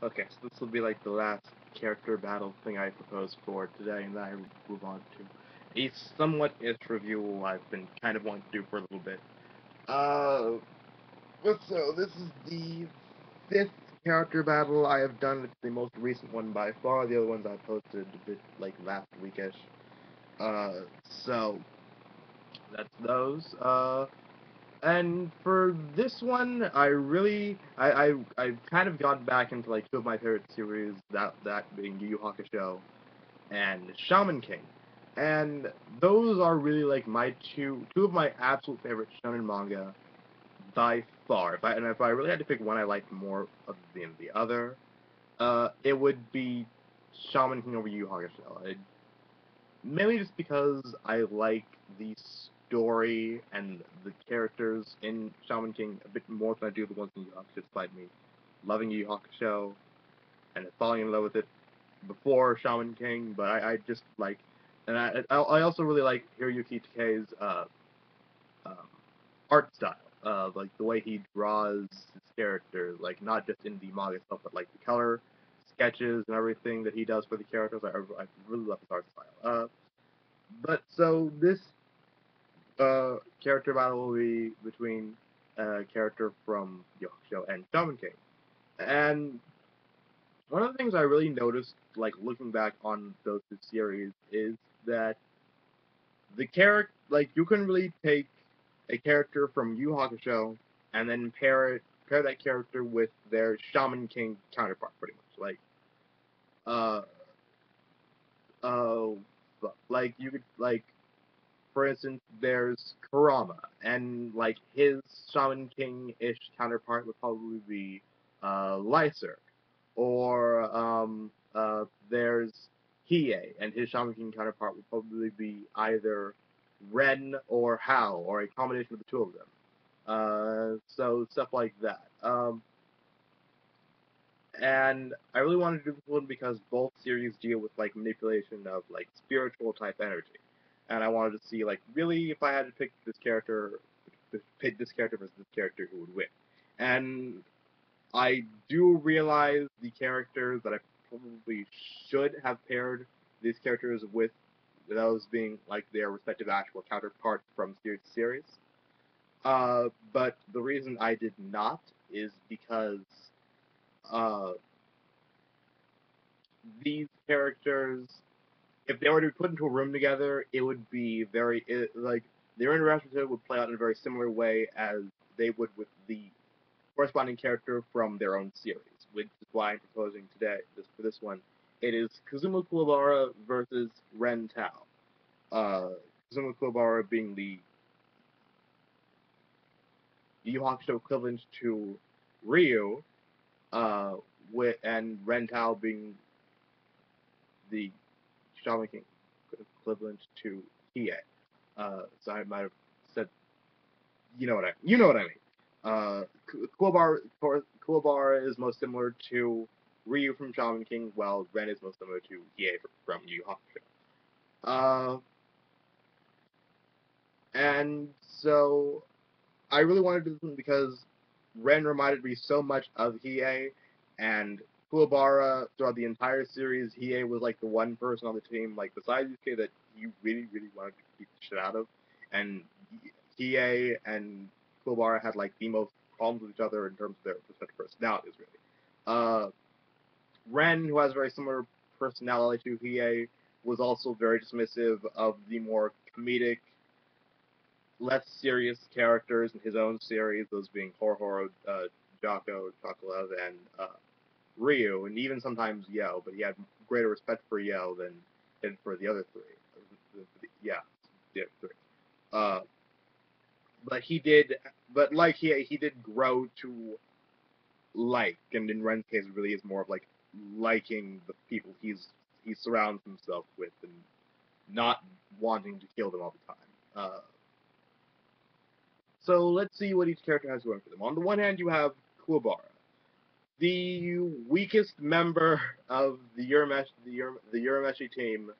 Okay, so this will be like the last character battle thing I propose for today, and then I move on to a somewhat-ish review I've been kind of wanting to do for a little bit. Uh, so this is the fifth character battle I have done. It's the most recent one by far. The other ones I posted a bit like last weekish. Uh, so that's those. And for this one, I've kind of gone back into like two of my favorite series, that being Yu Yu Hakusho and Shaman King, and those are really like my two of my absolute favorite shonen manga by far. If I really had to pick one I liked more than the other, it would be Shaman King over Yu Yu Hakusho. Mainly just because I like the story and the characters in Shaman King a bit more than I do the ones in Yu Yu Hakusho, despite me loving Yu Yu Hakusho and falling in love with it before Shaman King. But I just like, and I also really like Hiroyuki Takei's um, art style, like the way he draws his characters, like not just in the manga itself, but like the color sketches and everything that he does for the characters. I really love his art style. But so this character battle will be between a character from Yakusho and Shaman King. And one of the things I really noticed, like looking back on those two series, is that the character, like you can really take a character from Yu Hakusho and then pair that character with their Shaman King counterpart, pretty much. Uh, uh, like you could like for instance, there's Kurama, and like his Shaman King-ish counterpart would probably be Lyser, or there's Hiei, and his Shaman King counterpart would probably be either Ren or Hao, or a combination of the two of them. So stuff like that. And I really wanted to do this one because both series deal with like manipulation of like spiritual type energy, and I wanted to see like really if I had to pick this character versus this character, who would win. And I do realize the characters that I probably should have paired these characters with those being like their respective actual counterparts from series to series. But the reason I did not is because uh, these characters, if they were to be put into a room together, it would be like their interaction would play out in a very similar way as they would with the corresponding character from their own series, which is why I'm proposing today for this one. It is Kazuma Kuwabara versus Ren Tao. Kazuma Kuwabara being the Yu Yu Hakusho equivalent to Ryu, uh, and Ren Tao being the Shaman King equivalent to Hiei. So I might have said, you know what I mean. Kuwabara is most similar to Ryu from Shaman King, while Ren is most similar to Hiei from Yu Yu Hakusho. And so I really wanted to do this one because Ren reminded me so much of Hiei, and Kuwabara throughout the entire series, Hiei was like the one person on the team, like besides Yusuke, that you really, really wanted to beat the shit out of, and Hiei and Kuwabara had like the most problems with each other in terms of their respective personalities, really. Uh, Ren, who has a very similar personality to Hiei, was also very dismissive of the more comedic, less serious characters in his own series, those being Horhoro, Jocko, Chokolav, and Ryu, and even sometimes Yo, but he had greater respect for Yo than for the other three. Yeah, the other three. Uh, but he did grow to like, and in Ren's case, it really is more of like liking the people he surrounds himself with, and not wanting to kill them all the time. So let's see what each character has going for them. On the one hand, you have Kuwabara, the weakest member of the Urameshi team.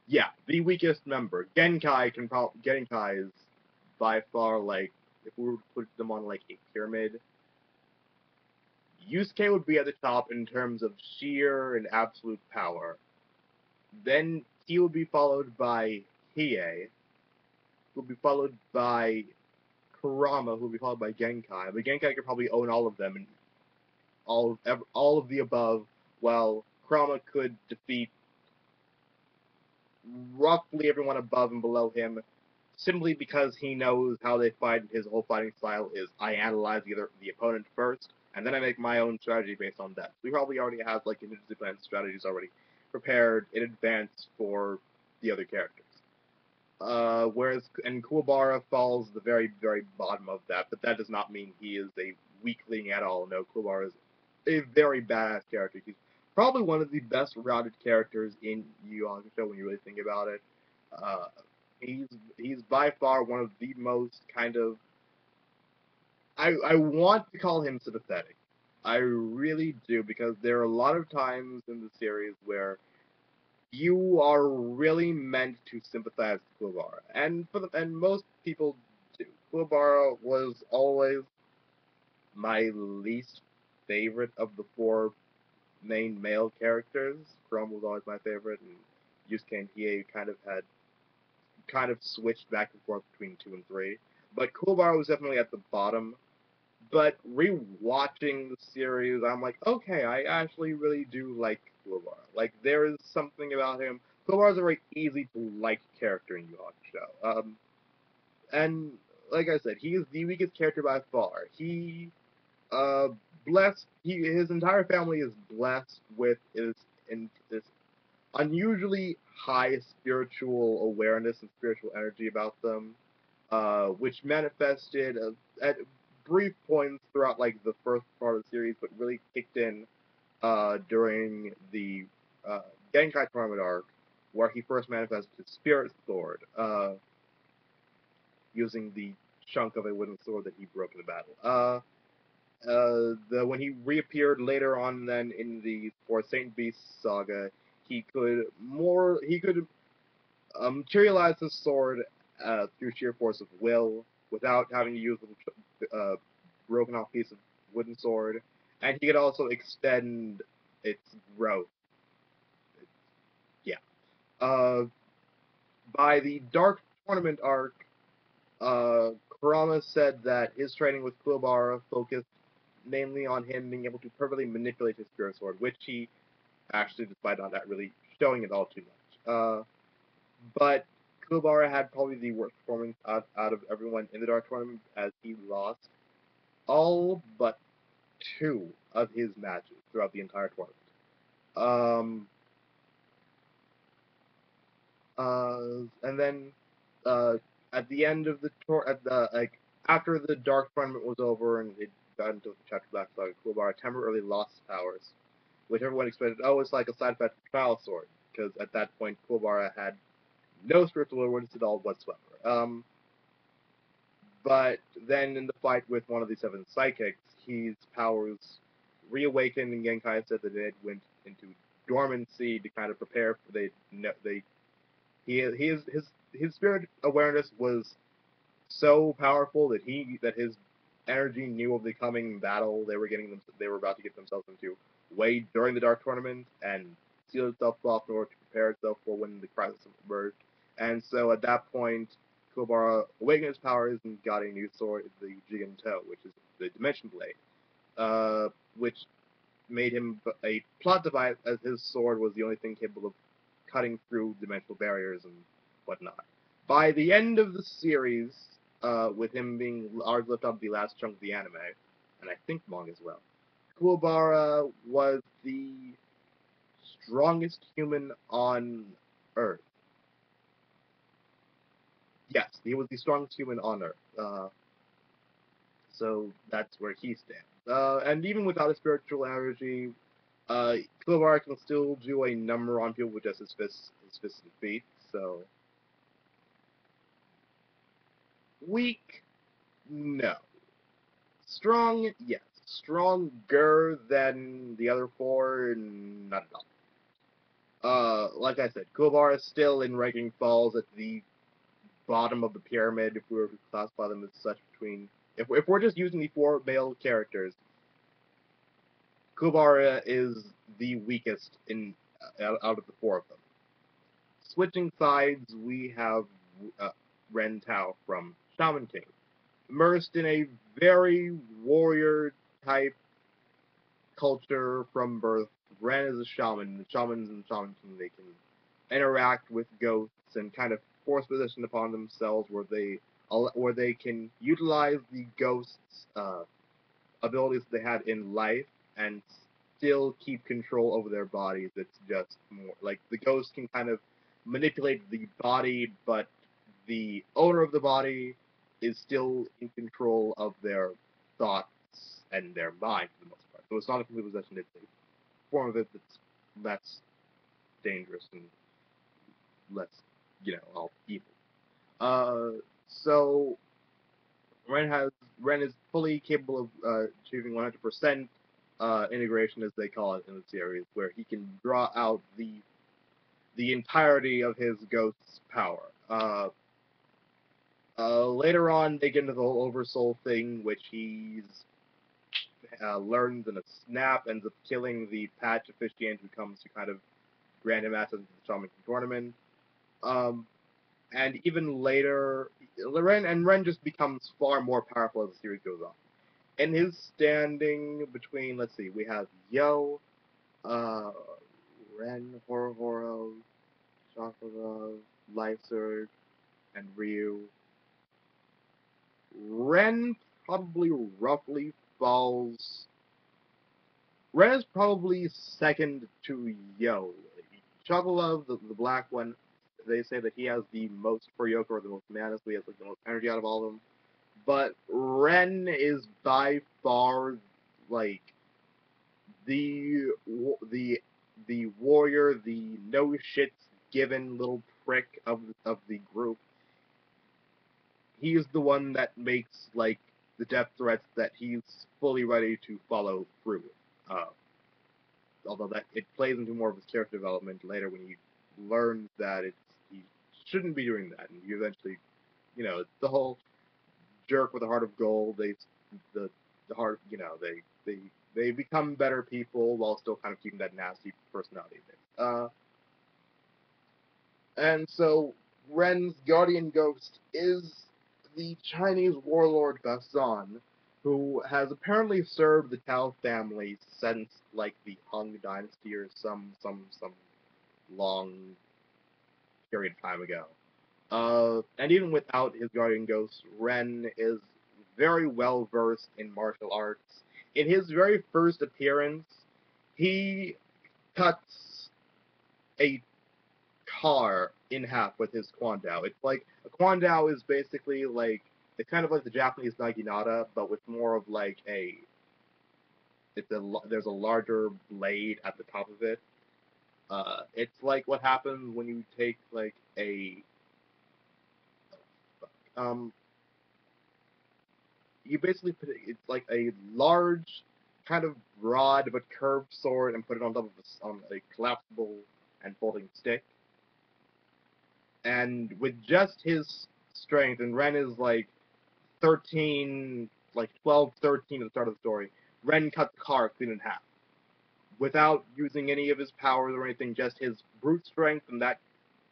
Yeah, the weakest member. Genkai is by far like, if we were to put them on like a pyramid, Yusuke would be at the top in terms of sheer and absolute power. Then he would be followed by Hiei, who would be followed by Kurama, who would be followed by Genkai. But Genkai could probably own all of them and all of the above, while Kurama could defeat roughly everyone above and below him, simply because he knows how they fight. His whole fighting style is I analyze the opponent first, and then I make my own strategy based on that. We probably already have like contingency plan strategies already prepared in advance for the other characters. Whereas and Kuwabara falls the very, very bottom of that, but that does not mean he is a weakling at all. No, Kuwabara is a very badass character. He's probably one of the best rounded characters in Yu Yu Hakusho when you really think about it. Uh, he's he's by far one of the most kind of I want to call him sympathetic. I really do because there are a lot of times in the series where you are really meant to sympathize with Kuwabara, and most people do. Kuwabara was always my least favorite of the four main male characters. Chrome was always my favorite, and Yusuke and Hiei kind of switched back and forth between 2 and 3. But Kuwabara was definitely at the bottom. But rewatching the series, I'm like, okay, I actually really do like Kuwabara. Like, there is something about him. Kuwabara's a very easy to like character in Yu Yu Hakusho. And like I said, he is the weakest character by far. Uh, his entire family is blessed with this unusually high spiritual awareness and spiritual energy about them, which manifested at brief points throughout like the first part of the series, but really kicked in during the Genkai tournament arc, where he first manifested his spirit sword, using the chunk of a wooden sword that he broke in the battle. When he reappeared later on, then in the for Saint Beast saga, he could materialize his sword through sheer force of will, without having to use a broken off piece of wooden sword, and he could also extend its growth. Yeah. Uh, by the Dark Tournament arc, Kurama said that his training with Kuwabara focused mainly on him being able to perfectly manipulate his spirit sword, which he actually, despite not that really showing it all too much. But Kuwabara had probably the worst performance out of everyone in the Dark Tournament, as he lost all but 2 of his matches throughout the entire tournament. Um, and then at the end of the tour, after the Dark Tournament was over and it got into the Chapter Black Saga, Kuwabara temporarily lost his powers, which everyone expected. Oh, it's like a side effect of Trial Sword, because at that point Kuwabara had no spiritual awareness at all whatsoever. But then in the fight with one of the 7 psychics, his powers reawakened, and Genkai said that it went into dormancy to kind of prepare for his spirit awareness was so powerful that his energy knew of the coming battle they were about to get themselves into way during the Dark Tournament, and sealed itself off in order to prepare itself for when the crisis emerged. And so at that point, Kuwabara awakened his powers and got a new sword, the Jigen-To, which is the Dimension Blade, which made him a plot device, as his sword was the only thing capable of cutting through dimensional barriers and whatnot. By the end of the series, with him being largely left up the last chunk of the anime, and I think manga as well, Kuwabara was the strongest human on Earth. Yes, he was the strongest human on Earth. So that's where he stands. And even without his spiritual energy, Kuwabara can still do a number on people with just his fists and feet. So weak, no. Strong, yes. Stronger than the other 4, not at all. Like I said, Kuwabara still in ranking falls at the bottom of the pyramid if we were to classify them as such between. If we're just using the 4 male characters, Kuwabara is the weakest out of the four of them. Switching sides, we have uh, Ren Tao from Shaman King, immersed in a very warrior type culture from birth. Ren is a shaman. The shamans in Shaman King, they can interact with ghosts and kind of force position upon themselves where they can utilize the ghosts' abilities they had in life and still keep control over their bodies. It's just more like the ghost can kind of manipulate the body, but the owner of the body is still in control of their thoughts and their mind for the most part. So it's not a complete possession, it's a form of it that's less dangerous and less, all evil. So Ren is fully capable of achieving 100% integration, as they call it in the series, where he can draw out the entirety of his ghost's power. Later on, they get into the whole oversoul thing, which he's learns in a snap, ends up killing the patch officiant who comes to kind of grant him access to the Shaman King tournament. And even later, Ren just becomes far more powerful as the series goes on. In his standing between, let's see, we have Yo, uh, Ren, Horo, Chakra, Life Surge, and Ryu. Ren probably roughly falls. Ren is probably second to Yo. Chocolove, the black one, they say that he has the most Furyoka, or the most mana, so he has like the most energy out of all of them. But Ren is by far like the the warrior, the no shits given little prick of the group. He is the one that makes like the death threats that he's fully ready to follow through with. Although that it plays into more of his character development later when he learns that he shouldn't be doing that, and he eventually, the whole jerk with a heart of gold. The heart, they become better people while still kind of keeping that nasty personality thing. And so Ren's guardian ghost is the Chinese warlord Basan, who has apparently served the Tao family since like the Hung Dynasty or some long period of time ago. And even without his guardian ghost, Ren is very well versed in martial arts. In his very first appearance, he cuts a car in half with his Kwandao. It's like a Kwandao is basically like it's kind of like the Japanese naginata, but with more of like there's a larger blade at the top of it. It's like what happens when you take like um you basically it's like a large, kind of broad but curved sword and put it on top of on a collapsible and folding stick. And with just his strength, and Ren is like 13, like 12, 13 at the start of the story, Ren cut the car clean in half. Without using any of his powers or anything, just his brute strength and that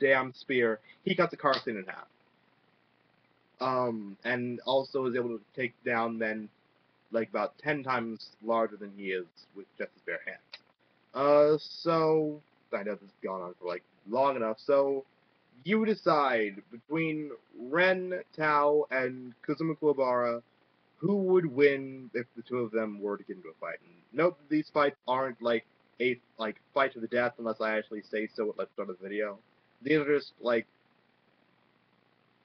damn spear, he cut the car clean in half. And also is able to take down then like about 10 times larger than he is with just his bare hands. So I know this has gone on for like long enough. So you decide between Ren Tao and Kazuma Kuwabara who would win if the two of them were to get into a fight. And note that these fights aren't like a fight to the death unless I actually say so at the start of the video. These are just like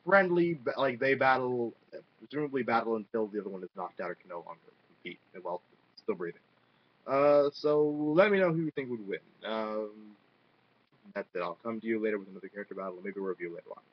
friendly, like they battle, presumably battle until the other one is knocked out or can no longer compete while still breathing. So let me know who you think would win. That's it. I'll come to you later with another character battle, maybe a review later on.